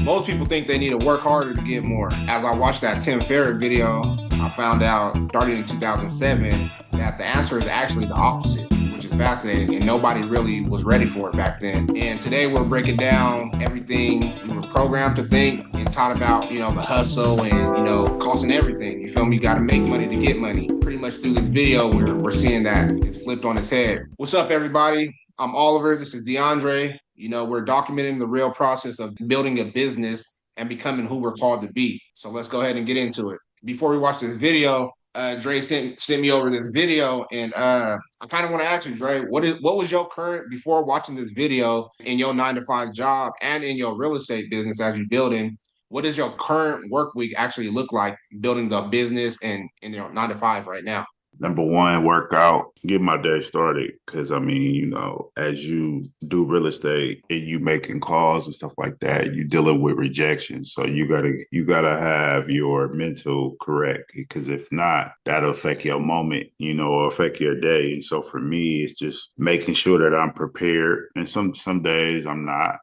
Most people think they need to work harder to get more. As I watched that Tim Ferriss video, I found out starting in 2007 that the answer is actually the opposite, which is fascinating. And nobody really was ready for it back then. And today we're breaking down everything we were programmed to think and taught about, the hustle and, costing everything. You feel me? You got to make money to get money. Pretty much through this video, we're seeing that it's flipped on its head. What's up, everybody? I'm Oliver. This is DeAndre. We're documenting the real process of building a business and becoming who we're called to be. So let's go ahead and get into it. Before we watch this video, Dre sent me over this video, and I kind of want to ask you, Dre, what was your current before watching this video in your 9 to 5 job and in your real estate business as you're building? What does your current work week actually look like building the business and in your 9 to 5 right now? Number one, work out, get my day started. Cause I mean, as you do real estate and you making calls and stuff like that, you dealing with rejection. So you gotta have your mental correct. Because if not, that'll affect your moment, or affect your day. And so for me, it's just making sure that I'm prepared. And some days I'm not,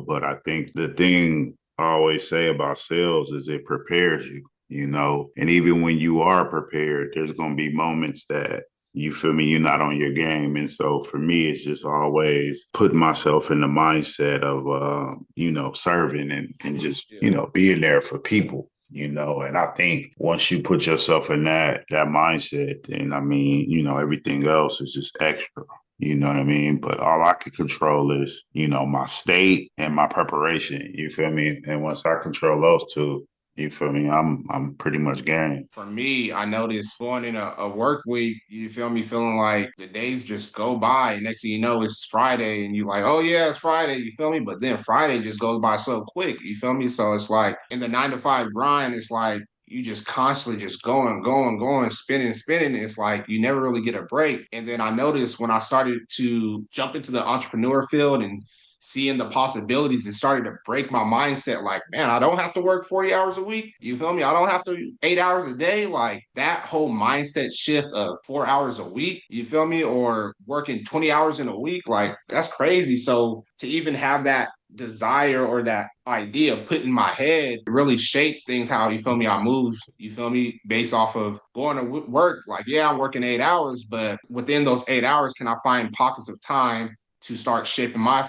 but I think the thing I always say about sales is it prepares you. And even when you are prepared, there's going to be moments that you feel me, you're not on your game. And so for me, it's just always putting myself in the mindset of, serving and just, being there for people. And I think once you put yourself in that mindset, then I mean, everything else is just extra. You know what I mean? But all I can control is, my state and my preparation. You feel me? And once I control those two, you feel me? I'm pretty much game. For me, I noticed going in a work week, you feel me, feeling like the days just go by. Next thing you know, it's Friday, and you like, oh yeah, it's Friday, you feel me? But then Friday just goes by so quick, you feel me? So it's like in the 9 to 5 grind, it's like you just constantly just going, spinning. It's like you never really get a break. And then I noticed when I started to jump into the entrepreneur field and seeing the possibilities, it started to break my mindset. Like, man, I don't have to work 40 hours a week. You feel me? I don't have to 8 hours a day. Like that whole mindset shift of 4 hours a week, you feel me? Or working 20 hours in a week, like that's crazy. So to even have that desire or that idea put in my head really shaped things how you feel me I move, you feel me, based off of going to work. Like, yeah, I'm working 8 hours, but within those 8 hours, can I find pockets of time to start shaping my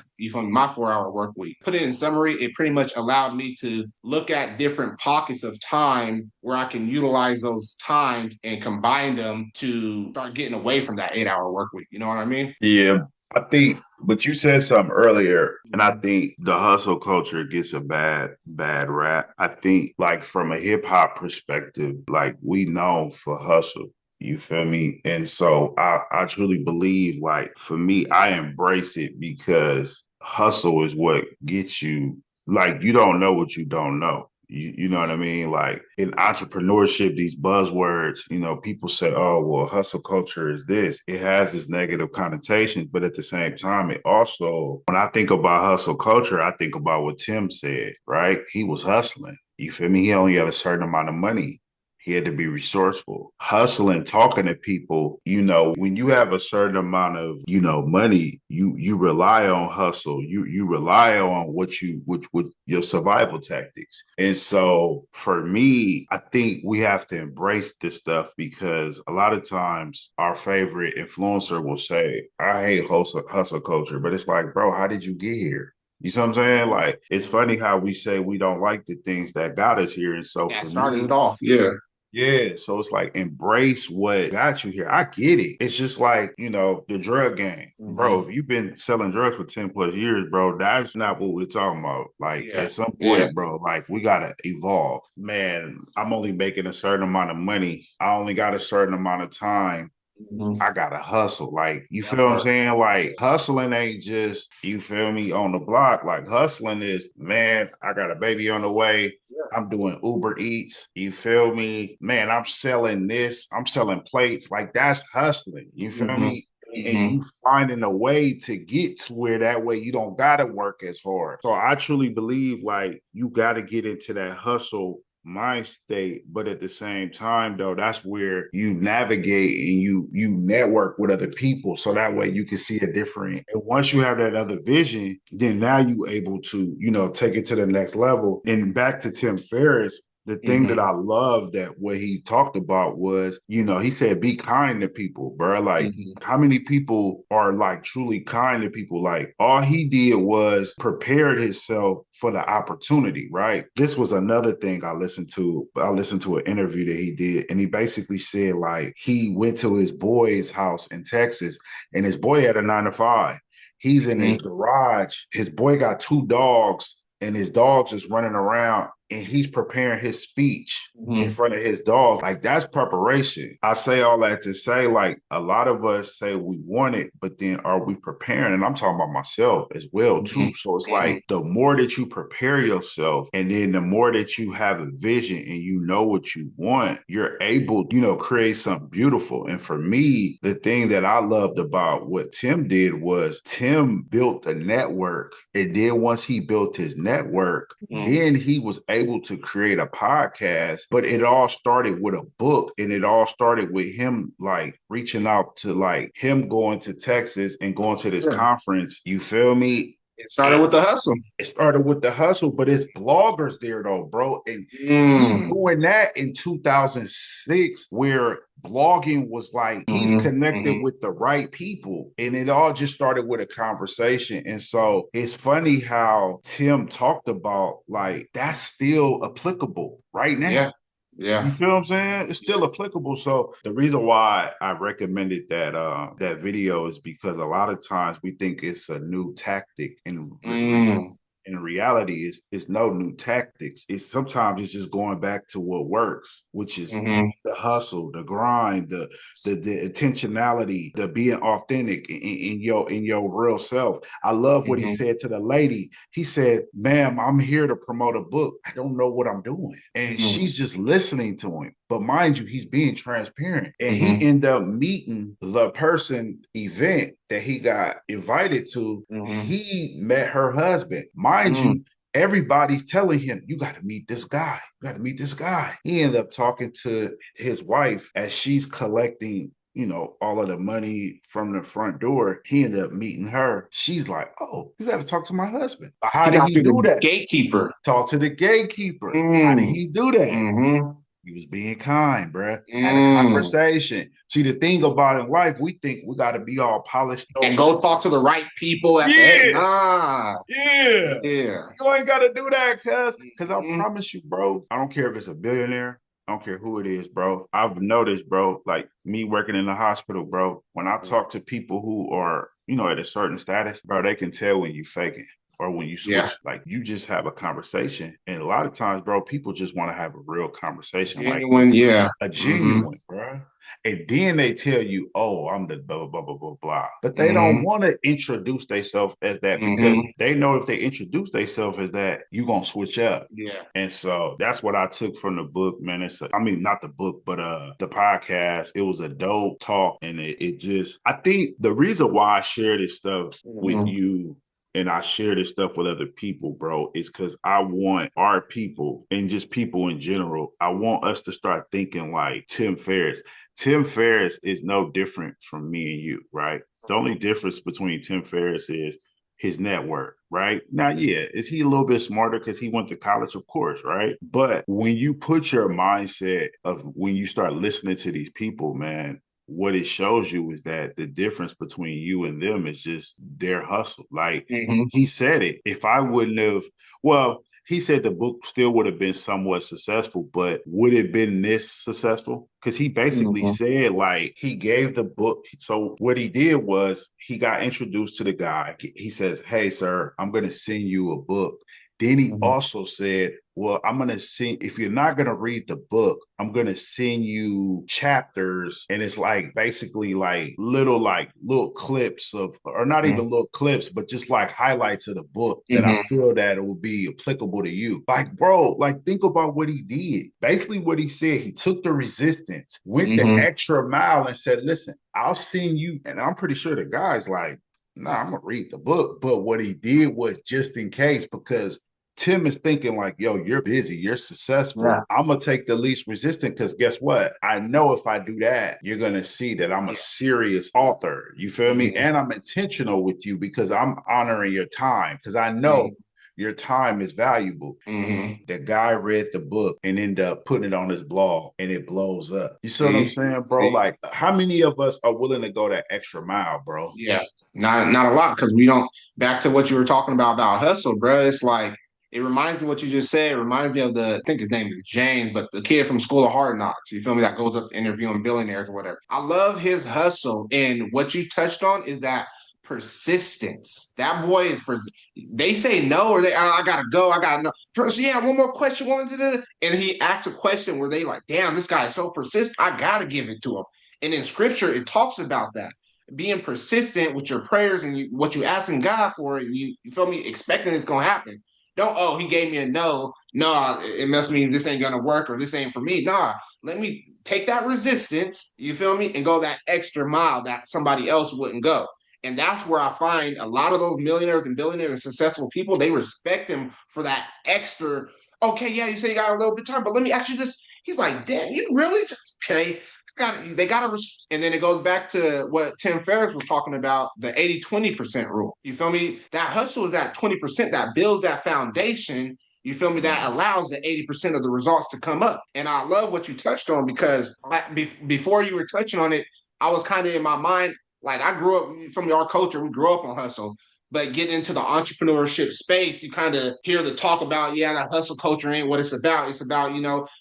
4 hour work week? Put it in summary, it pretty much allowed me to look at different pockets of time where I can utilize those times and combine them to start getting away from that 8 hour work week. You know what I mean? Yeah, I think, but you said something earlier, and I think the hustle culture gets a bad rap. I think, like, from a hip hop perspective, like, we known for hustle. You feel me? And so I truly believe, like, for me, I embrace it because hustle is what gets you, like, you don't know what you don't know. You know what I mean? Like in entrepreneurship, these buzzwords, people say, oh, well, hustle culture is this. It has its negative connotations, but at the same time, it also, when I think about hustle culture, I think about what Tim said, right? He was hustling. You feel me? He only had a certain amount of money. He had to be resourceful, hustling, talking to people. When you have a certain amount of, money, you rely on hustle. You rely on what your survival tactics. And so for me, I think we have to embrace this stuff because a lot of times our favorite influencer will say, I hate hustle culture, but it's like, bro, how did you get here? You see what I'm saying? Like, it's funny how we say we don't like the things that got us here. And so That for started it me, off. Yeah. yeah, so it's like embrace what got you here. I get it. It's just like, the drug game. Bro, Mm-hmm. if you've been selling drugs for 10 plus years, bro, that's not what we're talking about. Like Yeah. at some Yeah. point, bro, like we gotta evolve. Man, I'm only making a certain amount of money. I only got a certain amount of time. Mm-hmm. I gotta hustle. Like, you That feel what I'm part. saying? Like, hustling ain't just, you feel me, on the block. Like, hustling is, man, I got a baby on the way. Yeah. I'm doing Uber Eats. You feel me? Man, I'm selling this. I'm selling plates. Like, that's hustling. You feel Mm-hmm. me? And Mm-hmm. you finding a way to get to where that way you don't gotta work as hard. So I truly believe like you gotta get into that hustle mind state, but at the same time though, that's where you navigate and you network with other people, so that way you can see a different, and once you have that other vision, then now you able to, take it to the next level. And back to Tim Ferriss, the thing that Mm-hmm. I love that what he talked about was, he said, be kind to people, bro. Like, Mm-hmm. how many people are like truly kind to people? Like, all he did was prepared himself for the opportunity, right? This was another thing I listened to. I listened to an interview that he did, and he basically said, like, he went to his boy's house in Texas, and his boy had a 9 to 5. He's in his Mm-hmm. garage. His boy got 2 dogs, and his dogs is running around, and he's preparing his speech in Mm-hmm. front of his dogs. Like, that's preparation. I say all that to say, like, a lot of us say we want it, but then are we preparing? And I'm talking about myself as well too. So it's Mm-hmm. like, the more that you prepare yourself, and then the more that you have a vision and you know what you want, you're able, create something beautiful. And for me, the thing that I loved about what Tim did was Tim built a network. And then once he built his network, Mm-hmm. then he was able to create a podcast. But it all started with a book, and it all started with him like reaching out to, like, him going to Texas and going to this Yeah. conference. You feel me? It started And with the hustle. it started with the hustle, but it's bloggers there though, bro. And he's Mm. doing that in 2006, where blogging was like he's Mm-hmm. connected Mm-hmm. with the right people. And it all just started with a conversation. And so it's funny how Tim talked about, like, that's still applicable right now. Yeah. You Yeah. feel what I'm saying? It's still applicable. So the reason why I recommended that video is because a lot of times we think it's a new tactic, and Mm. in reality, it's no new tactics. It's sometimes it's just going back to what works, which is Mm-hmm. the hustle, the grind, the intentionality, the being authentic in your real self. I love what he Mm-hmm. said to the lady. He said, "Ma'am, I'm here to promote a book. I don't know what I'm doing," and Mm-hmm. she's just listening to him. But mind you, he's being transparent. And he Mm-hmm. ended up meeting the person event that he got invited to. Mm-hmm. He met her husband. Mind Mm. you, everybody's telling him, you got to meet this guy. You got to meet this guy. He ended up talking to his wife as she's collecting, all of the money from the front door. He ended up meeting her. She's like, oh, you got to talk to my husband. How He did got he through do the that? gatekeeper. Talk to the gatekeeper. How did Mm. he do that? Mm-hmm. He was being kind, bruh. Had a Mm. conversation. See, the thing about in life, we think we got to be all polished. And No. go talk to the right people at the head. Yeah, Nah. yeah. Yeah. You ain't got to do that, cuz I Mm-hmm. promise you, bro. I don't care if it's a billionaire. I don't care who it is, bro. I've noticed, bro, like me working in the hospital, bro, when I talk to people who are, at a certain status, bro, they can tell when you faking or when you Yeah. switch. Like, you just have a conversation. And a lot of times, bro, people just want to have a real conversation, like Genuine. Yeah. a Mm-hmm. genuine, bro. And then they tell you, oh, I'm the blah, blah, blah, blah, blah. But they don't Mm-hmm. want to introduce themselves as that, because Mm-hmm. they know if they introduce themselves as that, you're going to switch up. Yeah. And so that's what I took from the book, man. I mean, not the book, but the podcast. It was a dope talk. And it just, I think the reason why I share this stuff with Mm-hmm. you and I share this stuff with other people, bro, is because I want our people and just people in general, I want us to start thinking like Tim Ferriss. Tim Ferriss is no different from me and you, right? The only difference between Tim Ferriss is his network, right? Now, yeah, is he a little bit smarter because he went to college? Of course, right? But when you put your mindset of when you start listening to these people, man, what it shows you is that the difference between you and them is just their hustle. Like, Mm-hmm. he said it. If I wouldn't have, well, he said the book still would have been somewhat successful, but would it have been this successful? Because he basically Mm-hmm. said, like, he gave the book. So what he did was he got introduced to the guy. He says, hey, sir, I'm going to send you a book. Then he Mm-hmm. also said, well, I'm going to send, if you're not going to read the book, I'm going to send you chapters. And it's like basically like little clips of, or not Mm-hmm. even little clips, but just like highlights of the book that I Mm-hmm. feel that it will be applicable to you. Like, bro, like, think about what he did. Basically, what he said, he took the resistance, went the Mm-hmm. extra mile and said, listen, I'll send you. And I'm pretty sure the guy's like, nah, I'm gonna read the book. But what he did was just in case, because Tim is thinking like, yo, you're busy, you're successful. Yeah. I'm gonna take the least resistance because guess what? I know if I do that, you're gonna see that I'm a Yeah. serious author. You feel me? Mm-hmm. And I'm intentional with you because I'm honoring your time because I know your time is valuable. Mm-hmm. The guy read the book and ended up putting it on his blog and it blows up. You see what I'm See, saying, bro? see, Like, how many of us are willing to go that extra mile, bro? yeah, not a lot because we don't. Back to what you were talking about hustle, bro. It's like it reminds me of what you just said. It reminds me of I think his name is James, but the kid from School of Hard Knocks. You feel me? That goes up interviewing billionaires or whatever. I love his hustle, and what you touched on is that persistence. That boy is. They say no, or I gotta go. I gotta know. So yeah, one more question. Wanted to do, and he asks a question where they like, damn, this guy is so persistent. I gotta give it to him. And in scripture, it talks about that being persistent with your prayers and what you asking God for, and you feel me, expecting it's gonna happen. Don't he gave me a no. No, it must mean this ain't gonna work or this ain't for me. Nah, let me take that resistance, you feel me, and go that extra mile that somebody else wouldn't go. And that's where I find a lot of those millionaires and billionaires and successful people, they respect him for that extra. Okay, yeah, you say you got a little bit of time, but let me ask you this. He's like, damn, you really just okay? They got to, and then it goes back to what Tim Ferriss was talking about, the 80-20% rule. You feel me? That hustle is that 20% that builds that foundation. You feel me? That allows the 80% of the results to come up. And I love what you touched on because before you were touching on it, I was kind of in my mind, like I grew up from our culture, we grew up on hustle. But getting into the entrepreneurship space, you kind of hear the talk about, yeah, that hustle culture ain't what it's about. It's about,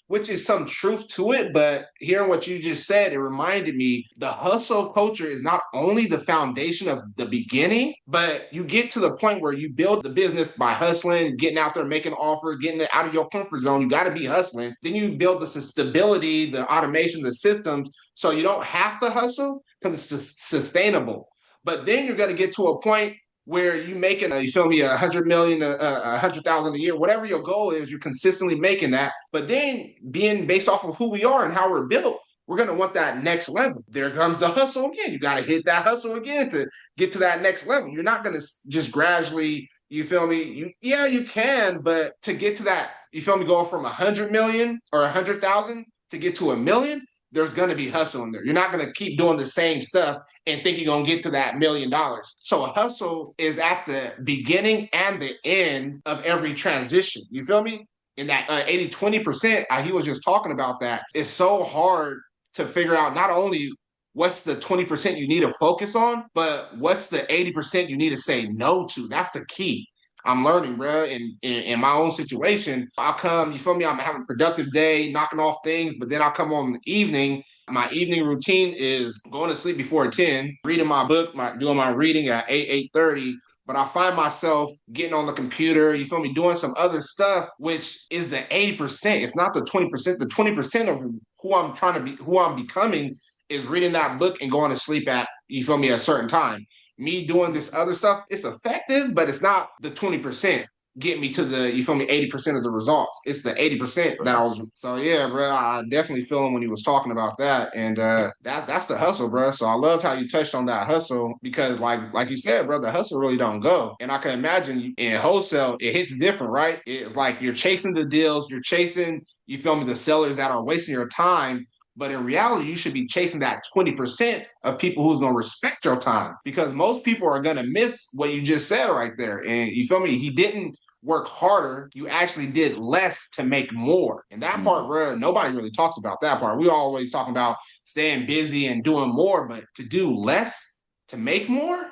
which is some truth to it. But hearing what you just said, it reminded me the hustle culture is not only the foundation of the beginning, but you get to the point where you build the business by hustling, getting out there, making offers, getting it out of your comfort zone. You got to be hustling. Then you build the stability, the automation, the systems. So you don't have to hustle because it's sustainable. But then you're going to get to a point where you making you feel me 100 million, 100,000 a year, whatever your goal is, you're consistently making that. But then being based off of who we are and how we're built, we're gonna want that next level. There comes the hustle again. You got to hit that hustle again to get to that next level. You're not gonna just gradually. You feel me? Yeah, you can, but to get to that, you feel me, going from 100 million or 100,000 to get to a million, there's going to be hustle in there. You're not going to keep doing the same stuff and think you're going to get to that $1 million. So a hustle is at the beginning and the end of every transition. You feel me? In that 80-20%, he was just talking about that. It's so hard to figure out not only what's the 20% you need to focus on, but what's the 80% you need to say no to. That's the key. I'm learning, bro. In my own situation, I'll come, you feel me? I'm having a productive day, knocking off things, but then I'll come on the evening. My evening routine is going to sleep before 10, reading my book, doing my reading at 8:30. But I find myself getting on the computer, you feel me, doing some other stuff, which is the 80%. It's not the 20%. The 20% of who I'm trying to be, who I'm becoming is reading that book and going to sleep at, you feel me, at a certain time. Me doing this other stuff, it's effective, but it's not the 20% get me to the, you feel me, 80% of the results. It's the 80% that I was. So yeah, bro, I definitely feel him when he was talking about that. And that's the hustle, bro. So I loved how you touched on that hustle because like you said, bro, the hustle really don't go. And I can imagine in wholesale, it hits different, right? It's like you're chasing the deals, you're chasing, you feel me, the sellers that are wasting your time. But in reality, you should be chasing that 20% of people who's going to respect your time because most people are going to miss what you just said right there. And you feel me? He didn't work harder. You actually did less to make more. And that part, bro, nobody really talks about that part. We always talking about staying busy and doing more, but to do less to make more,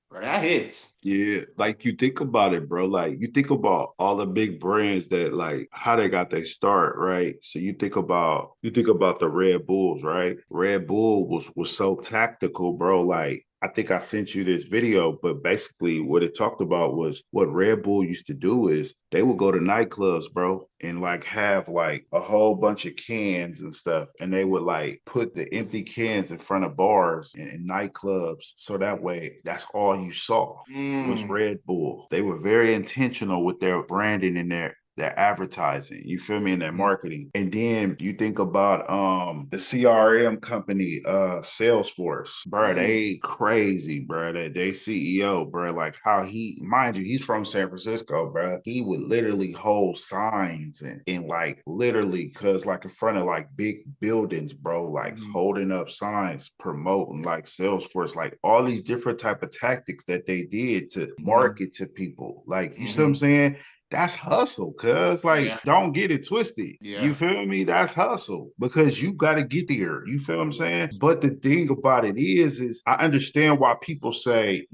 bro, that hits. Yeah, like you think about it, bro. Like you think about all the big brands that like how they got their start, right? So you think about the Red Bulls, right? Red Bull was so tactical, bro. Like I think I sent you this video, but basically what it talked about was what Red Bull used to do is they would go to nightclubs, bro, and like have like a whole bunch of cans and stuff, and they would like put the empty cans in front of bars and nightclubs, so that way that's all you saw was Mm, Red Bull. They were very intentional with their branding and their advertising, you feel me, and their Mhm. marketing. And then you think about the CRM company, Salesforce, bro, Mhm. they crazy, bro. That they CEO, bro, like how he, mind you, he's from San Francisco, bro. He would literally hold signs and like literally, cause like in front of like big buildings, bro, like Mhm. holding up signs, promoting like Salesforce, like all these different type of tactics that they did to Mhm. market to people. Like, you see what I'm Mhm. saying? That's hustle, cuz like Yeah. don't get it twisted. You Yeah. feel me? That's hustle because you got to get there. You feel what I'm saying? But the thing about it is I understand why people say,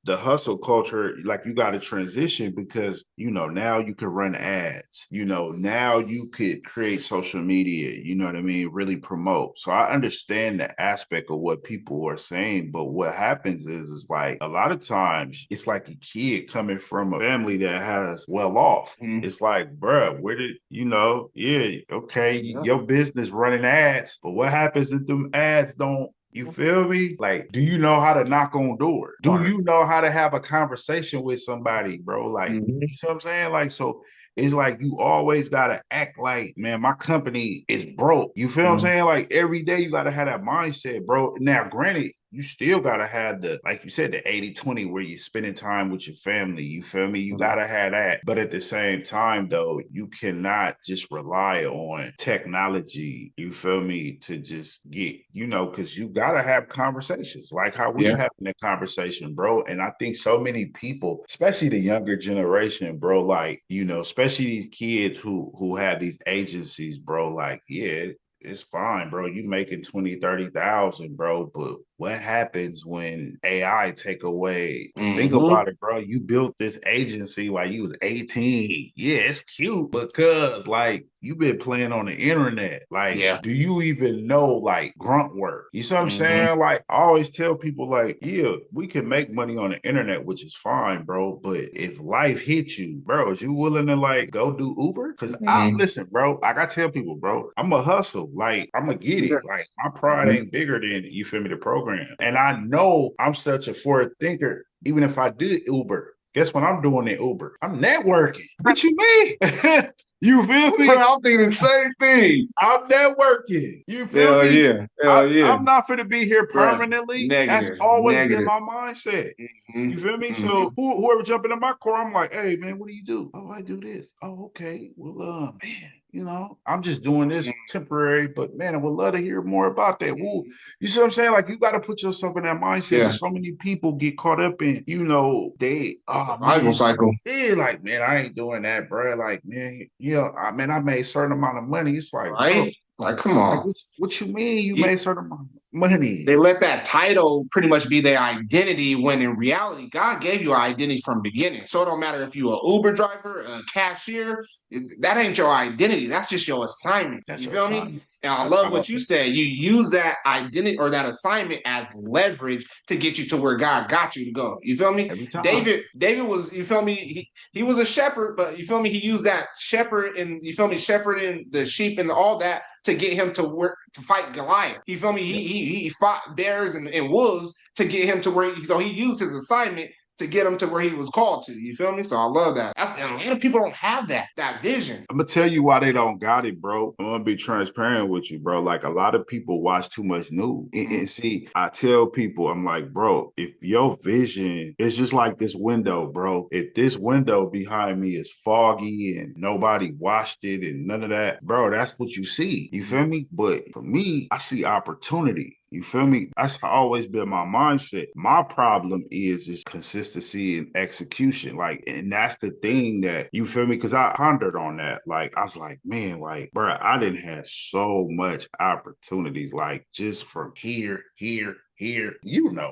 the hustle culture, like you got to transition because, now you can run ads, now you could create social media, you know what I mean? Really promote. So I understand the aspect of what people are saying, but what happens is like a lot of times it's like a kid coming from a family that has well off. Mhm. It's like, bruh, where did yeah, okay, Yeah. your business running ads, but what happens if them ads don't, you feel me? Like, do you know how to knock on doors? Do Smart. you know how to have a conversation with somebody, bro? Like, Mhm. you see what I'm saying? Like, so it's like you always gotta act like, man, my company is broke. You feel what I'm Mhm. saying? Like every day you gotta have that mindset, bro. Now, granted, you still gotta have the, like you said, the 80-20 where you're spending time with your family. You feel me? You Mhm. gotta have that. But at the same time, though, you cannot just rely on technology, you feel me, to just get, because you gotta have conversations like how we Yeah. having a conversation, bro. And I think so many people, especially the younger generation, bro, like, especially these kids who have these agencies, bro, like, yeah, it's fine, bro. You making 20, 30,000, bro. But what happens when AI take away? Because think Mhm. about it, bro. You built this agency while you was 18. Yeah, it's cute because like you've been playing on the internet. Like, Yeah. do you even know like grunt work? You see what I'm Mhm. saying? Like, I always tell people, like, yeah, we can make money on the internet, which is fine, bro. But if life hits you, bro, is you willing to like go do Uber? Because I Mhm. listen, bro. Like I tell people, bro, I'm a hustle. Like I'm gonna get Yeah. it. Like my pride Mhm. ain't bigger than, you feel me, the program. And I know I'm such a forward thinker. Even if I did Uber, guess what I'm doing in Uber? I'm networking. What you mean? You feel Bro, me? I'm thinking the same thing. I'm networking. You feel Hell me? yeah. Hell yeah. I'm not going to be here Bro. permanently. That's Negative. always been Negative. my mindset. You Mhm. feel me? So Mhm. whoever jump into my car, I'm like, hey man, what do you do? Oh, I do this. Oh, okay. Well, man, I'm just doing this temporary, but man, I would love to hear more about that. Well, Mhm. you see what I'm saying? Like you got to put yourself in that mindset. And Yeah. so many people get caught up in, they, The oh survival man, cycle. yeah, like man, I ain't doing that, bro. Like man, I made a certain amount of money. It's like, bro, Right? Like, come like on. what you mean you You, made a certain amount of money? they let that title pretty much be their identity when in reality, God gave you an identity from beginning. So it don't matter if you're an Uber driver, a cashier, that ain't your identity. That's just your assignment. That's You your feel me? assignment. And I That's love what you powerful said. You use that identity or that assignment as leverage to get you to where God got you to go. You feel me? every time. David was, you feel me? He was a shepherd, but you feel me? He used that shepherd and you feel me, shepherding the sheep and all that to get him to work to fight Goliath. You feel me? Yep. He fought bears and wolves to get him to where so he used his assignment to get him to where he was called to. You feel me? So I love that. And a lot of people don't have that vision. I'm gonna tell you why they don't got it, bro. I'm gonna be transparent with you, bro. Like a lot of people watch too much news. And see, I tell people, I'm like, bro, if your vision is just like this window, bro, if this window behind me is foggy and nobody washed it and none of that, bro, that's what you see. You feel me? But for me, I see opportunity. You feel me? That's always been my mindset. My problem is consistency and execution. Like, and that's the thing that you feel me? Because I pondered on that. Like, I was like, man, like, bro, I didn't have so much opportunities, like just from here,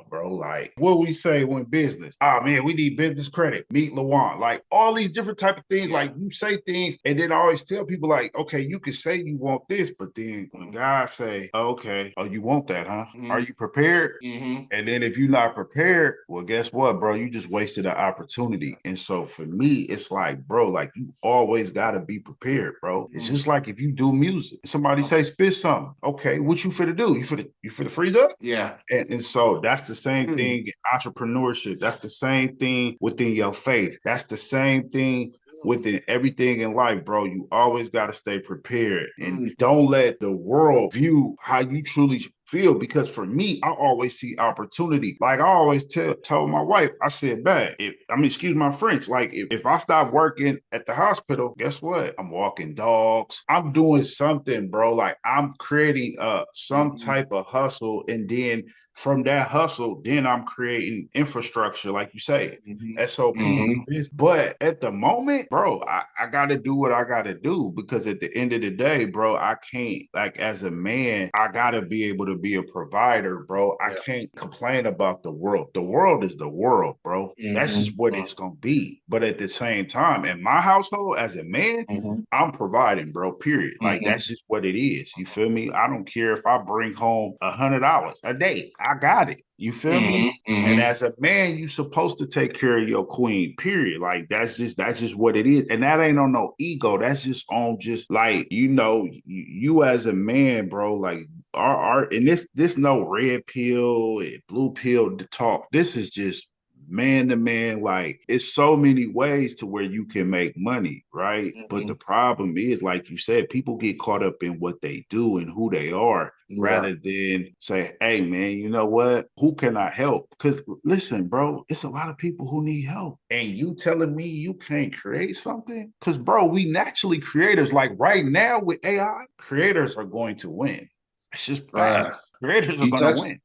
bro. Like what we say when business. Oh man, we need business credit. Meet Lawan. Like all these different type of things. Yeah. Like you say things, and then I always tell people, like, okay, you can say you want this, but then when God say, oh, okay, oh, you want that, huh? Are Mm-hmm. you prepared? Mm-hmm. And then if you're not prepared, well, guess what, bro? You just wasted an opportunity. And so for me, it's like, bro, like you always gotta be prepared, bro. It's Mm-hmm. just like if you do music, somebody say spit something. Okay, what you finna do? You finna freeze up? Yeah. And so that's the same Mm-hmm. thing in entrepreneurship. That's the same thing within your faith. That's the same thing. within everything in life, bro, you always got to stay prepared and Mm, don't let the world view how you truly feel. Because for me, I always see opportunity. Like I always told my wife, I said, "Bad, excuse my French. Like if I stop working at the hospital, guess what? I'm walking dogs. I'm doing something, bro. Like I'm creating some mhm, type of hustle, and then from that hustle, then I'm creating infrastructure, like you say, mhm, SOPs, mhm. this. But at the moment, bro, I got to do what I got to do because at the end of the day, bro, I can't, like, as a man, I got to be able to be a provider, bro. I Yeah. can't complain about the world. The world is the world, bro. That's Mhm, just what it's going to be. But at the same time, in my household, as a man, mhm, I'm providing, bro, period. Like, mhm, that's just what it is. You feel me? I don't care if I bring home $100 a day. I got it. You feel me? mhm, And mhm. as a man, you supposed to take care of your queen, period. Like that's just what it is. And that ain't on no ego. That's just on just like, you as a man, bro, like our and this no red pill and blue pill to talk. This is just man to man. Like it's so many ways to where you can make money, right? But the Mhm. problem is, like you said, people get caught up in what they do and who they are Yeah. rather than say, hey, man, you know what? Who can I help? Because listen, bro, it's a lot of people who need help. And you telling me you can't create something? Because, bro, we naturally creators, like right now with AI, creators are going to win. It's just Uh, facts. Creators are you going to touch win.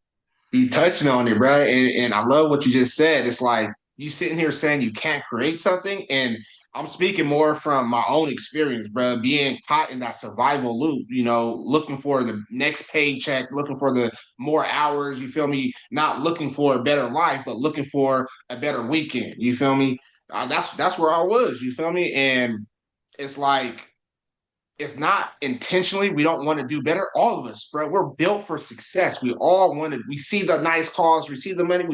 you touching on it, bro. And I love what you just said. It's like you sitting here saying you can't create something. And I'm speaking more from my own experience, bro, being caught in that survival loop, looking for the next paycheck, looking for the more hours, you feel me? Not looking for a better life, but looking for a better weekend. You feel me? That's where I was, you feel me? And it's like it's not intentionally we don't want to do better. All of us, bro, we're built for success. We all want to, we see the nice cause, we see the money,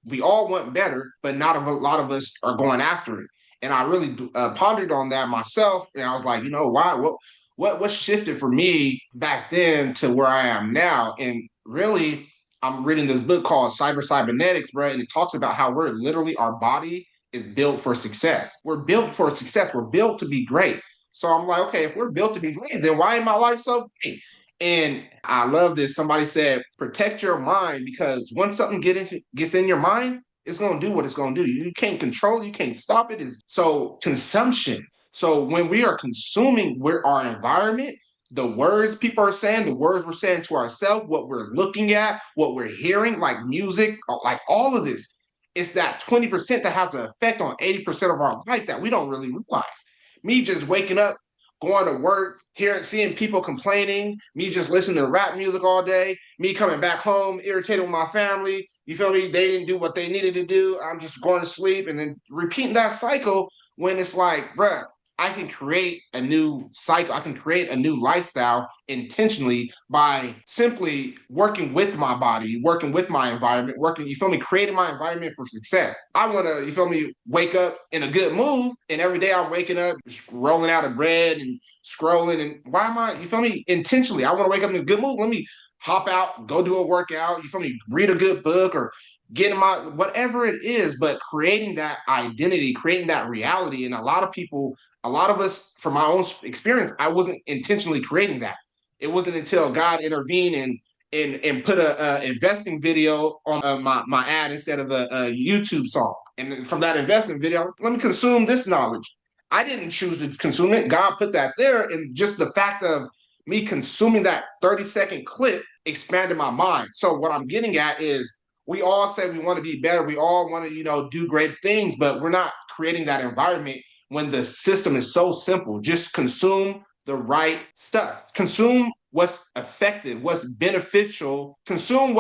we all want better, but not a lot of us are going after it. And I really pondered on that myself, and I was like, why what shifted for me back then to where I am now? And really, I'm reading this book called Cybernetics, bro, and it talks about how we're literally, our body is built for success. We're built for success. We're built to be great. So I'm like, okay, if we're built to be great, then why ain't my life so great? And I love this. Somebody said, protect your mind, because once something gets in your mind, it's going to do what it's going to do. You can't control it. You can't stop it. So consumption. So when we are consuming our environment, the words people are saying, the words we're saying to ourselves, what we're looking at, what we're hearing, like music, like all of this, it's that 20% that has an effect on 80% of our life that we don't really realize. Me just waking up, going to work, seeing people complaining, me just listening to rap music all day, me coming back home, irritated with my family. You feel me? They didn't do what they needed to do. I'm just going to sleep and then repeating that cycle when it's like, bruh, I can create a new cycle. I can create a new lifestyle intentionally by simply working with my body, working with my environment, you feel me, creating my environment for success. I want to, you feel me, wake up in a good mood. And every day I'm waking up, rolling out of bed and scrolling. And why am I, you feel me, intentionally? I want to wake up in a good mood. Let me hop out, go do a workout, you feel me, read a good book or get in my, whatever it is, but creating that identity, creating that reality. And a lot of us, from my own experience, I wasn't intentionally creating that. It wasn't until God intervened and put a investing video on my ad instead of a YouTube song. And from that investing video, let me consume this knowledge. I didn't choose to consume it. God put that there. And just the fact of me consuming that 30-second clip expanded my mind. So what I'm getting at is we all say we want to be better. We all want to, do great things, but we're not creating that environment when the system is so simple. Just consume the right stuff. Consume what's effective, what's beneficial. Consume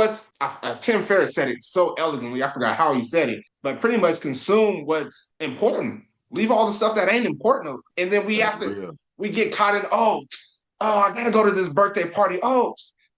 Tim Ferriss said it so elegantly. I forgot how he said it, but pretty much consume what's important. Leave all the stuff that ain't important. And then That's real. we get caught in, I gotta go to this birthday party. Oh,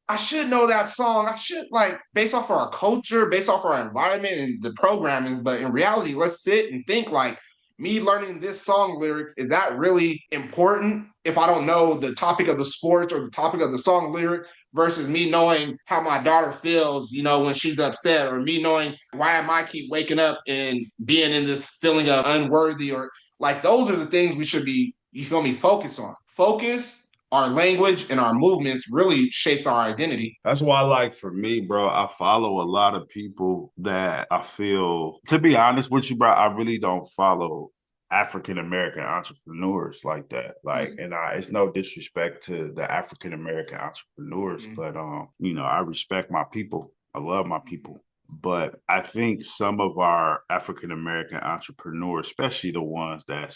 I should know that song. I should, like, based off of our culture, based off of our environment and the programming. But in reality, let's sit and think like, me learning this song lyrics, is that really important if I don't know the topic of the sports or the topic of the song lyric versus me knowing how my daughter feels, when she's upset, or me knowing why am I keep waking up and being in this feeling of unworthy, or Like those are the things we should be, you feel me, focus on. Focus, our language and our movements really shapes our identity. That's why, like, for me, bro, I follow a lot of people that I feel, to be honest with you, bro, I really don't follow African American entrepreneurs like that. Like, Mm, and it's no disrespect to the African American entrepreneurs, mm, but I respect my people. I love my people. But I think some of our African American entrepreneurs, especially the ones that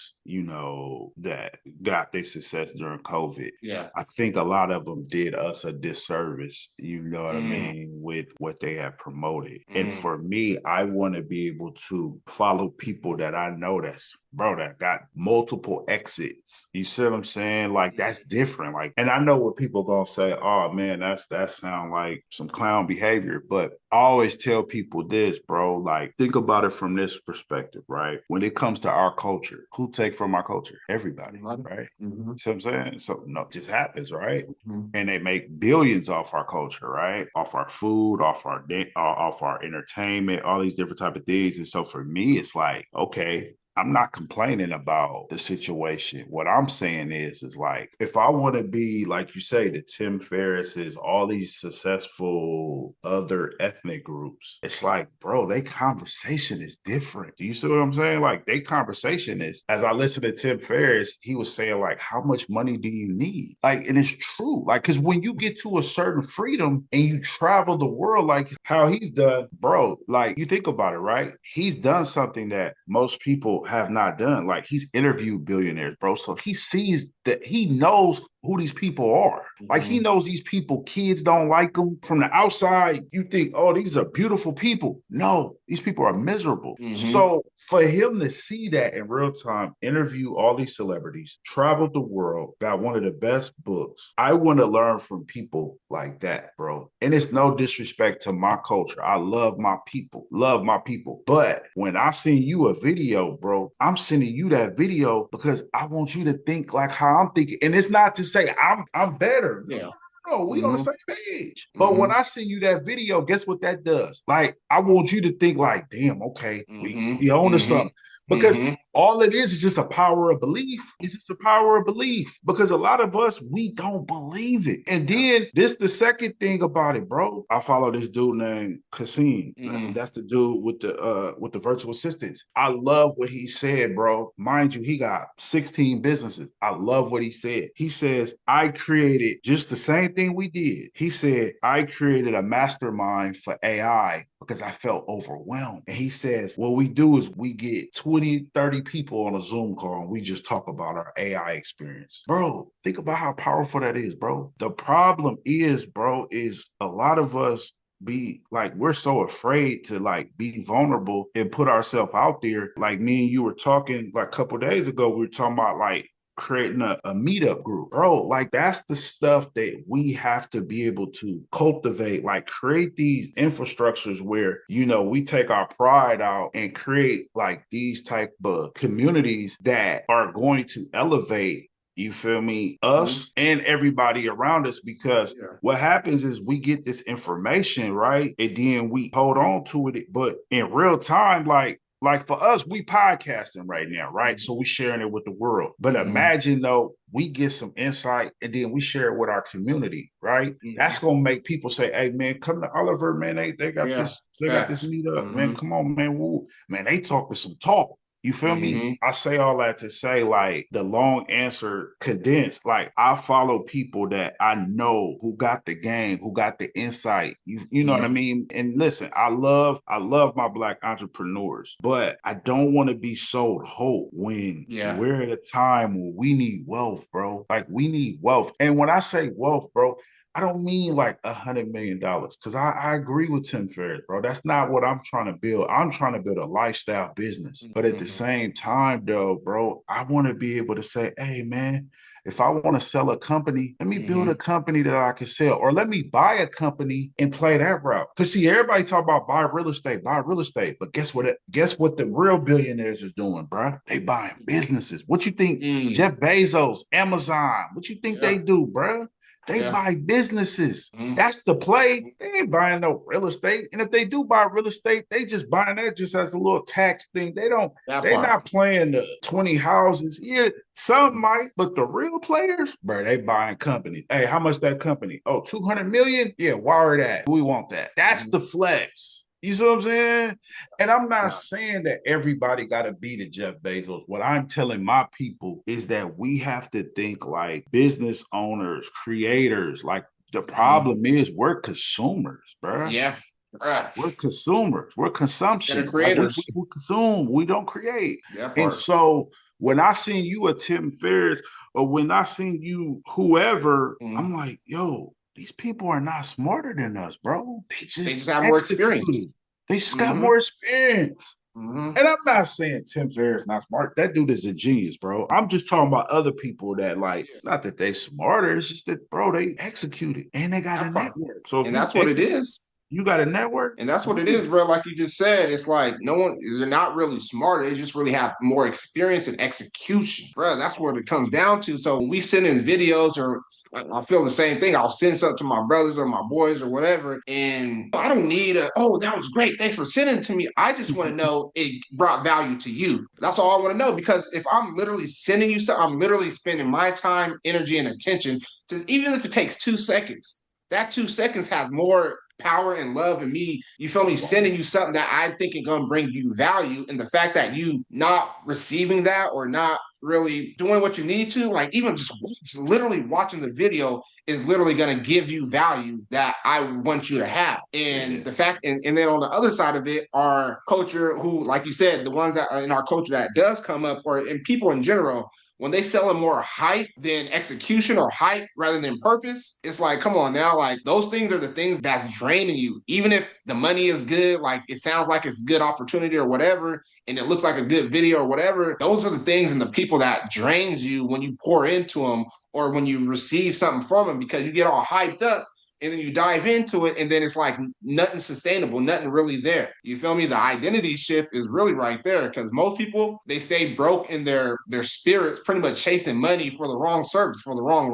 got their success during COVID, yeah. I think a lot of them did us a disservice, you know what I Mm, mean, with what they have promoted. And mm, for me, I want to be able to follow people that I know that got multiple exits. You see what I'm saying? Like that's different. Like, and I know what people gonna say, oh man, that sound like some clown behavior. But I always tell people this, bro. Like, think about it from this perspective, right? When it comes to our culture, who take from our culture? Everybody, right? mm-hmm, See what I'm saying? So no, it just happens, right? mm-hmm. And they make billions off our culture, right? Off our food, off our entertainment, all these different type of things. And so for me, it's like, okay, I'm not complaining about the situation. What I'm saying is like, if I want to be, like you say, the Tim Ferrisses, all these successful other ethnic groups, it's like, bro, they conversation is different. Do you see what I'm saying? Like, they conversation is, as I listen to Tim Ferriss, he was saying, like, how much money do you need? Like, and it's true. Like, because when you get to a certain freedom and you travel the world, like how he's done, bro, like, you think about it, right? He's done something that most people have not done. Like, he's interviewed billionaires, bro. So he sees that, he knows who these people are. Like, he Mm-hmm. knows these people, kids don't like them. From the outside, you think, oh, these are beautiful people. No, these people are miserable. Mm-hmm. So for him to see that in real time, interview all these celebrities, traveled the world, got one of the best books. I want to learn from people like that, bro. And it's no disrespect to my culture. I love my people, love my people. But when I send you a video, bro, I'm sending you that video because I want you to think like how I'm thinking. And it's not to say I'm better. No, Yeah. no, we on the Mm-hmm. same page. But when Mm-hmm. I send you that video, guess what that does? Like, I want you to think like, damn, okay, Mm-hmm. we own to Mm-hmm. something. Because Mm-hmm. all it is just a power of belief. It's just a power of belief. Because a lot of us, we don't believe it. And Yeah. then this the second thing about it, bro. I follow this dude named Kasim. Mm-hmm. That's the dude with the virtual assistants. I love what he said, bro. Mind you, he got 16 businesses. I love what he said. He says, I created just the same thing we did. He said, I created a mastermind for AI because I felt overwhelmed. And he says, what we do is we get 20, 30 people on a Zoom call and we just talk about our AI experience. Bro, think about how powerful that is, bro. The problem is, bro, is a lot of us be like, we're so afraid to like be vulnerable and put ourselves out there. Like me and you were talking like a couple of days ago, we were talking about like creating a meetup group, bro. Like, that's the stuff that we have to be able to cultivate, like create these infrastructures where, we take our pride out and create like these type of communities that are going to elevate, you feel me, Mm-hmm. us and everybody around us. Because Yeah. what happens is we get this information, right? And then we hold on to it. But in real time, like for us, we podcasting right now, right? So we sharing it with the world. But Mm-hmm. imagine though, we get some insight and then we share it with our community, right? Mm-hmm. That's gonna make people say, "Hey, man, come to Oliver, man. They got Yeah. this Facts. meetup, man. Mm-hmm. Come on, man. Woo, man. They talking some talk." You feel me? Mm-hmm. I say all that to say, like, the long answer condensed. Like, I follow people that I know who got the game, who got the insight. You know what I Mm-hmm. mean? And listen, I love my black entrepreneurs, but I don't want to be sold hope when Yeah. we're at a time where we need wealth, bro. Like, we need wealth. And when I say wealth, bro, I don't mean like $100 million because I agree with Tim Ferriss, bro. That's not what I'm trying to build. I'm trying to build a lifestyle business. But at the Mm-hmm. same time, though, bro, I want to be able to say, hey, man, if I want to sell a company, let me build Mm-hmm. a company that I can sell, or let me buy a company and play that route. Because see, everybody talk about buy real estate, buy real estate. But guess what? Guess what the real billionaires is doing, bro? They buying businesses. What you think Mm. Jeff Bezos, Amazon, what you think Yeah. they do, bro? They Yeah. buy businesses. Mm-hmm. That's the play. They ain't buying no real estate. And if they do buy real estate, they just buying that just as a little tax thing. That They part. not playing the 20 houses. Yeah, some might, but the real players, bro, they buying companies. Hey, how much that company? Oh, 200 million? Yeah, wire that. We want that. That's Mm-hmm. the flex. You see what I'm saying? And I'm not Yeah. saying that everybody got to be the Jeff Bezos. What I'm telling my people is that we have to think like business owners, creators. Like the Mm-hmm. problem is we're consumers, bro. Yeah. Right. We're consumers. We're Instead of consumption. Like creators. we consume. We don't create. That And part. so when I seen you a Tim Ferriss or when I seen you whoever, Mm-hmm. I'm like, yo, these people are not smarter than us, bro. They They just just have more executed. experience. They just got Mm-hmm. more experience. Mm-hmm. And I'm not saying Tim Ferriss not smart. That dude is a genius, bro. I'm just talking about other people that like, Yeah. it's not that they smarter, it's just that, bro, they executed and they got a That part. network. So if And you that's what it execute, is. you got a network, And that's what it boom. is, bro. Like you just said, it's like no one, they're not really smarter. They just really have more experience in execution, bro. That's what it comes down to. So when we send in videos, or I feel the same thing, I'll send something to my brothers or my boys or whatever. And I don't need oh, that was great. Thanks for sending it to me. I just want to know it brought value to you. That's all I want to know. Because if I'm literally sending you stuff, I'm literally spending my time, energy, and attention. Just even if it takes 2 seconds, that 2 seconds has more power and love and me, you feel me, sending you something that I think is gonna bring you value. And the fact that you not receiving that or not really doing what you need to, like even just literally watching the video is literally gonna give you value that I want you to have. Yeah. And the fact, and then on the other side of it, our culture, who, like you said, the ones that are in our culture that does come up, or in people in general, when they selling more hype than execution, or hype rather than purpose, it's like, come on now, like those things are the things that's draining you. Even if the money is good, like it sounds like it's a good opportunity or whatever, and it looks like a good video or whatever, those are the things and the people that drains you when you pour into them or when you receive something from them, because you get all hyped up and then you dive into it and then it's like nothing sustainable, nothing really there. You feel me? The identity shift is really right there, because most people, they stay broke in their spirits, pretty much chasing money for the wrong service, for the wrong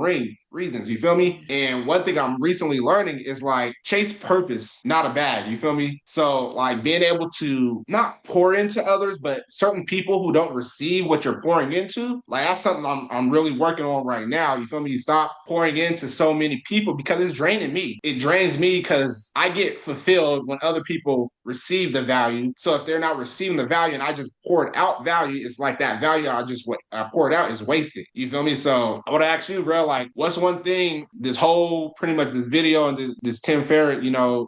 reasons. You feel me? And one thing I'm recently learning is like chase purpose, not a bag. You feel me? So like being able to not pour into others, but certain people who don't receive what you're pouring into, like that's something I'm really working on right now. You feel me? You stop pouring into so many people because it's draining me. It drains me because I get fulfilled when other people receive the value. So if they're not receiving the value and I just poured out value, it's like that value I poured out is wasted. You feel me? So I would ask you, bro, like, what's one thing this whole pretty much this video and this Tim Ferriss,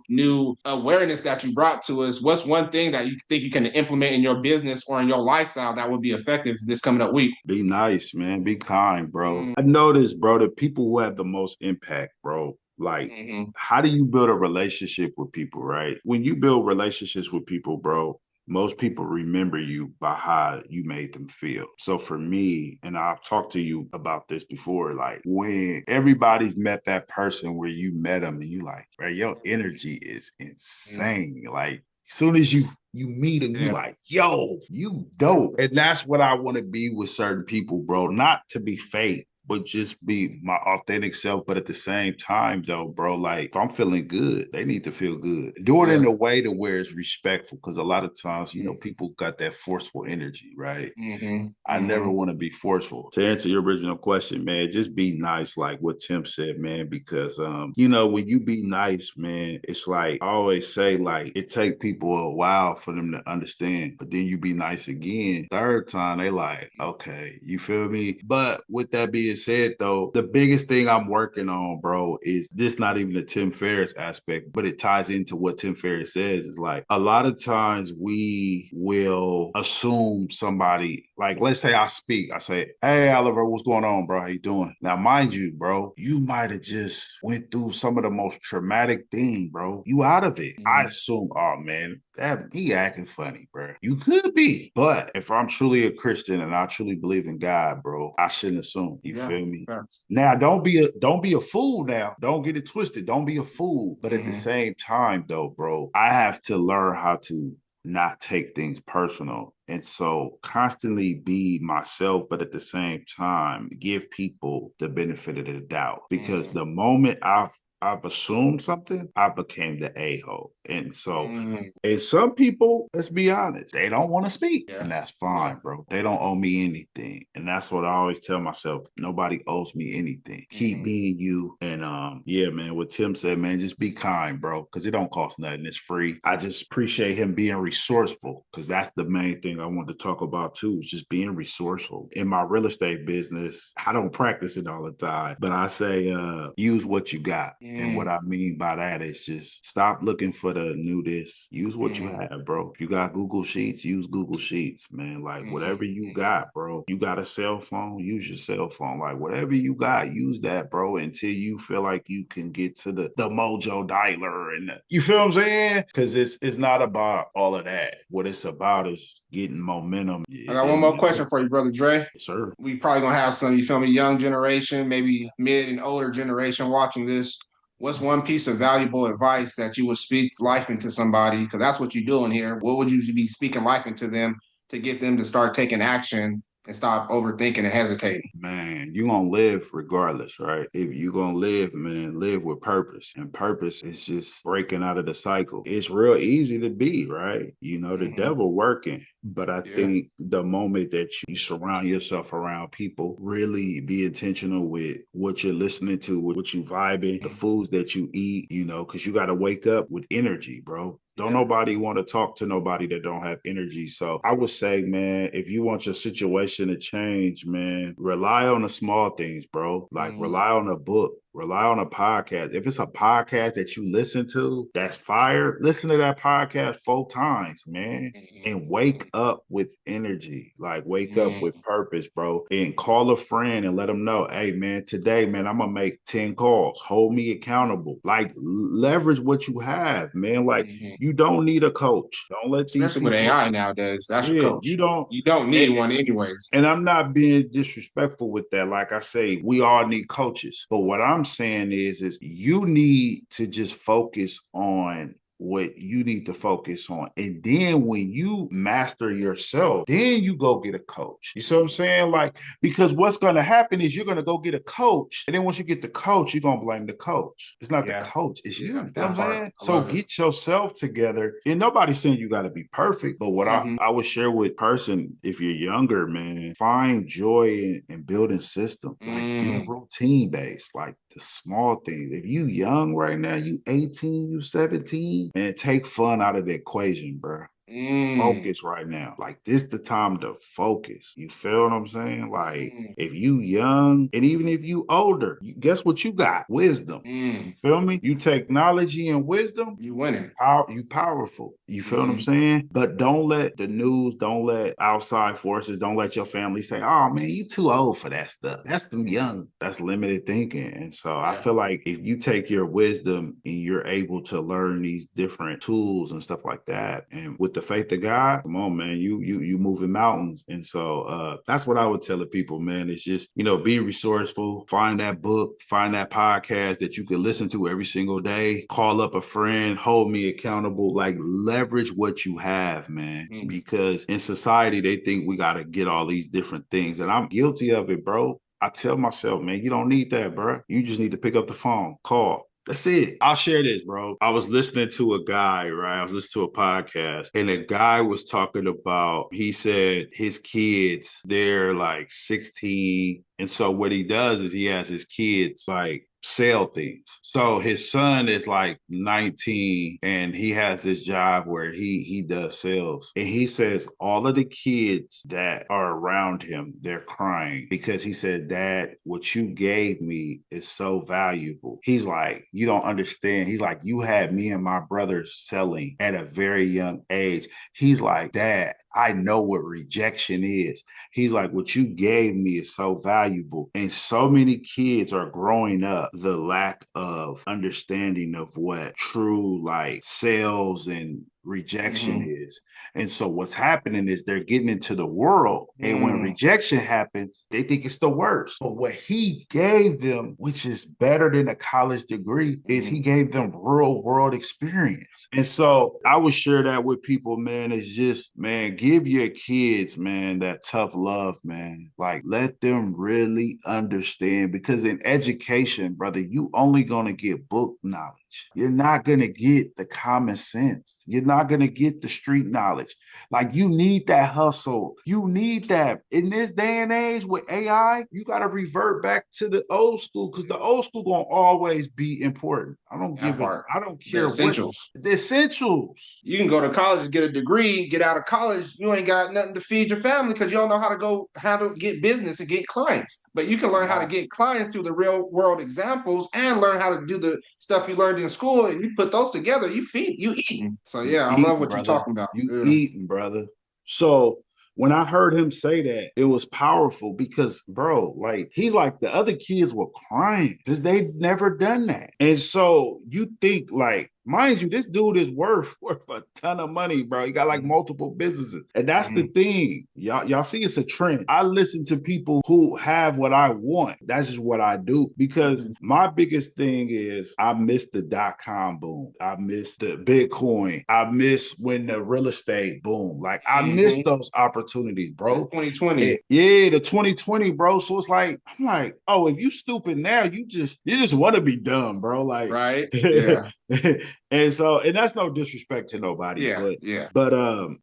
new awareness that you brought to us? What's one thing that you think you can implement in your business or in your lifestyle that would be effective this coming up week? Be nice, man. Be kind, bro. Mm-hmm. I noticed, bro, the people who have the most impact, bro. Like, Mm-hmm. how do you build a relationship with people, right? When you build relationships with people, bro, most people remember you by how you made them feel. So for me, and I've talked to you about this before, like when everybody's met that person where you met them and you like, bro, your energy is insane. Like, soon as you meet them, you Yeah. like, yo, you dope. And that's what I want to be with certain people, bro. Not to be fake, but just be my authentic self. But at the same time, though, bro, like if I'm feeling good, they need to feel good. Do it Yeah. in a way to where it's respectful. Cause a lot of times, Mm-hmm. people got that forceful energy, right? Mm-hmm. I never Mm-hmm. want to be forceful. To answer your original question, man, just be nice, like what Tim said, man, because when you be nice, man, it's like I always say, like it take people a while for them to understand, but then you be nice again. Third time, they like, okay, you feel me? But with that being said, though, the biggest thing I'm working on, bro, is this not even the Tim Ferriss aspect, but it ties into what Tim Ferriss says. Is like a lot of times we will assume somebody, like let's say I speak, I say, hey Oliver, what's going on, bro? How you doing? Now, mind you, bro, you might have just went through some of the most traumatic thing, bro. You out of it. I Mm-hmm. assume, oh man, that he acting funny, bro. You could be, but if I'm truly a Christian and I truly believe in God, bro, I shouldn't assume. You Yeah. feel me? Facts. Now, don't be a fool. Now, don't get it twisted. Don't be a fool. But at the Mm-hmm. same time, though, bro, I have to learn how to not take things personal. And so constantly be myself, but at the same time, give people the benefit of the doubt. Because Mm, the moment I've assumed something, I became the a-hole. And so, mm, and some people, let's be honest, they don't want to speak. yeah. And that's Yeah. fine, bro. They don't owe me anything. And that's what I always tell myself. Nobody owes me anything. Keep Mm, being you. And yeah, man, what Tim said, man, just be kind, bro. Cause it don't cost nothing. It's free. I just appreciate him being resourceful. Cause that's the main thing I wanted to talk about too, is just being resourceful. In my real estate business, I don't practice it all the time, but I say use what you got. And what I mm, mean by that is just stop looking for the new this. Use what you mm, have, bro. If you got Google Sheets, use Google Sheets, man. Like mm, whatever you mm. got, bro. You got a cell phone, use your cell phone. Like whatever you got, use that, bro, until you feel like you can get to the mojo dialer and you feel what I'm saying? Because it's not about all of that. What it's about is getting momentum. I got one more And question for you, brother Dre. sir. We probably gonna have some, you feel me, young generation, maybe mid and older generation watching this. What's one piece of valuable advice that you would speak life into somebody? Because that's what you're doing here. What would you be speaking life into them to get them to start taking action and stop overthinking and hesitating? Man, you gonna live regardless, right? If you gonna live, man, live with purpose. And purpose is just breaking out of the cycle. It's real easy to be, right? You know, the Hmm. devil working. But I Yeah. think the moment that you surround yourself around people, really be intentional with what you're listening to, what you vibing, the foods that you eat, you know, because you gotta wake up with energy, bro. Don't Yeah. nobody want to talk to nobody that don't have energy. So I would say, man, if you want your situation to change, man, rely on the small things, bro. Like Mm, rely on a book, rely on a podcast. If it's a podcast that you listen to that's fire, listen to that podcast 4 times, man. And wake mm, up with energy, like wake up with mm, purpose, bro. And call a friend and let them know, hey, man, today, man, I'm gonna make 10 calls. Hold me accountable. Like leverage what you have, man. Like mm. you don't need a coach. Don't let these Especially with people. AI nowadays, that's your Yeah, you coach. don't. You don't need And, one anyways. and I'm not being disrespectful with that. Like I say, we all need coaches. But what I'm saying is you need to just focus on what you need to focus on. And then when you master yourself, then you go get a coach. You see what I'm saying? Like, because what's going to happen is you're going to go get a coach. And then once you get the coach, you're going to blame the coach. It's not the Yeah. coach, it's you. Yeah. You know what I'm That part. saying? I So love it. get yourself together. And nobody's saying you got to be perfect. But what Hmm. I would share with person, if you're younger, man, find joy in building systems. Like be Mm, routine based, like the small things. If you young right now, you 18, you 17, and take fun out of the equation, bro. mm, Focus right now. Like this the time to focus. You feel what I'm saying? Like mm, if you young and even if you older, guess what you got? Wisdom. You mm. feel me? You technology and wisdom, You winning. you powerful. You feel what I'm Mm, saying? But don't let the news, don't let outside forces, don't let your family say, oh man, you too old for that stuff. That's them mm. young. That's limited thinking. And so I Yeah. feel like if you take your wisdom and you're able to learn these different tools and stuff like that, and with the faith of God, come on, man, you moving mountains. And so that's what I would tell the people, man. It's just, be resourceful, find that book, find that podcast that you can listen to every single day, call up a friend, hold me accountable, like leverage what you have, man. Mm. Because in society, they think we got to get all these different things. And I'm guilty of it, bro. I tell myself, man, you don't need that, bro. You just need to pick up the phone, call. That's it. I'll share this, bro. I was listening to a guy, right? I was listening to a podcast, and the guy was talking about, he said his kids, they're like 16. And so what he does is he has his kids like sell things. So his son is like 19 and he has this job where he does sales. And he says all of the kids that are around him, they're crying because he said, Dad, what you gave me is so valuable. He's like, you don't understand. He's like, you had me and my brothers selling at a very young age. He's like, Dad, I know what rejection is. He's like, what you gave me is so valuable. And so many kids are growing up the lack of understanding of what true like sales and rejection Mm-hmm. is. And so what's happening is they're getting into the world. And when Mm, rejection happens, they think it's the worst. But what he gave them, which is better than a college degree, is he mm, gave them real world experience. And so I would share that with people, man. It's just, man, give your kids, man, that tough love, man. Like, let them really understand because in education, brother, you only going to get book knowledge. You're not going to get the common sense. You're not going to get the street knowledge. Like you need that hustle. You need that. In this day and age with AI, you got to revert back to the old school because the old school gonna always be important. that part. I don't The care what essentials. the essentials. You can go to college and get a degree, get out of college, you ain't got nothing to feed your family because you don't know how to get business and get clients. But you can Come learn how to on. get clients through the real world examples and learn how to do the stuff you learned in school and you put those together, you eating. So You yeah, I love eating, what you're brother. talking about. You Yeah. eating, brother. So when I heard him say that, it was powerful because, bro, like he's like the other kids were crying because they'd never done that. And so you think like, mind you, this dude is worth a ton of money, bro. He got like Mhm. multiple businesses. And that's the Mhm. thing. Y'all see it's a trend. I listen to people who have what I want. That's just what I do because Mhm. my biggest thing is I miss the .com boom. I miss the Bitcoin. I miss when the real estate boom. Like I miss Mhm. those opportunities, The bro. 2020. Yeah, the 2020, bro. So it's like I'm like, oh, if you stupid now, you just want to be dumb, bro. Like Right? Yeah. and that's no disrespect to nobody, Yeah. but Yeah.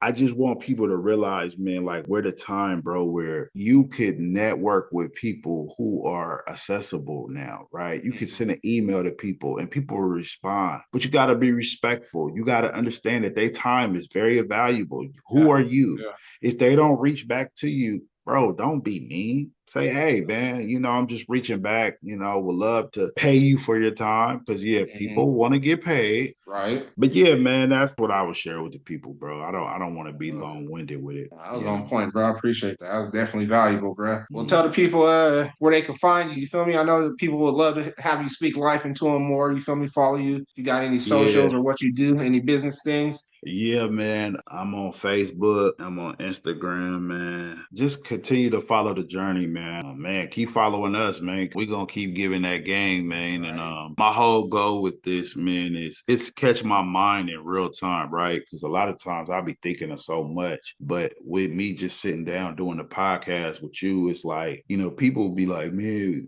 I just want people to realize, man, like we're the time, bro, where you could network with people who are accessible now, right? You could Mhm. send an email to people and people will respond, but you got to be respectful. You got to understand that their time is very valuable. Who Yeah. are you? Yeah. If they don't reach back to you, bro, don't be mean. Say, hey, man, I'm just reaching back, would love to pay you for your time. Cause yeah, Mhm. people want to get paid. Right. But yeah, man, that's what I would share with the people, bro. I don't want to be I love it. long-winded with it, I was on point, bro. I appreciate that. That was definitely valuable, bro. Well, tell the Mhm. people where they can find you. You feel me? I know that people would love to have you speak life into them more. You feel me? Follow you. If you got any socials Yeah. or what you do, any business things. Yeah, man. I'm on Facebook. I'm on Instagram, man. Just continue to follow the journey, man. Man, keep following us, man. We're gonna keep giving that game, man. And Right. my whole goal with this, man, is it's catch my mind in real time, right? Because a lot of times I'll be thinking of so much. But with me just sitting down doing the podcast with you, it's like, people will be like, man,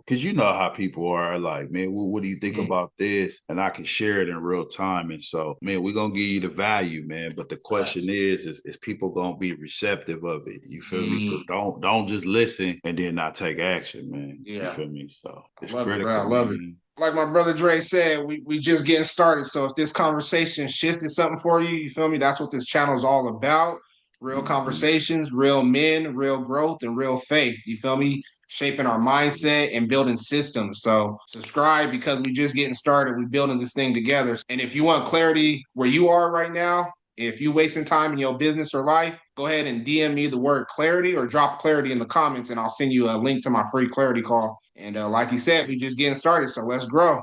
because you know how people are like, man, what do you think Mhm. about this? And I can share it in real time. And so, man, we're gonna give you the value, man. But the question Facts. is people gonna be receptive of it? You feel me? Mm. Because don't just listen and then not take action, man. You Yeah. feel me? So I it's love it, bro. I critical, love it. man. Like my brother Dre said, we just getting started. So if this conversation shifted something for you, you feel me? That's what this channel is all about. Real Mhm. conversations, real men, real growth, and real faith. You feel me? Shaping our Absolutely. mindset and building systems. So subscribe because we just getting started. We building this thing together. And if you want clarity where you are right now, if you wasting time in your business or life, go ahead and DM me the word clarity or drop clarity in the comments, and I'll send you a link to my free clarity call. And like you said, we just getting started, so let's grow.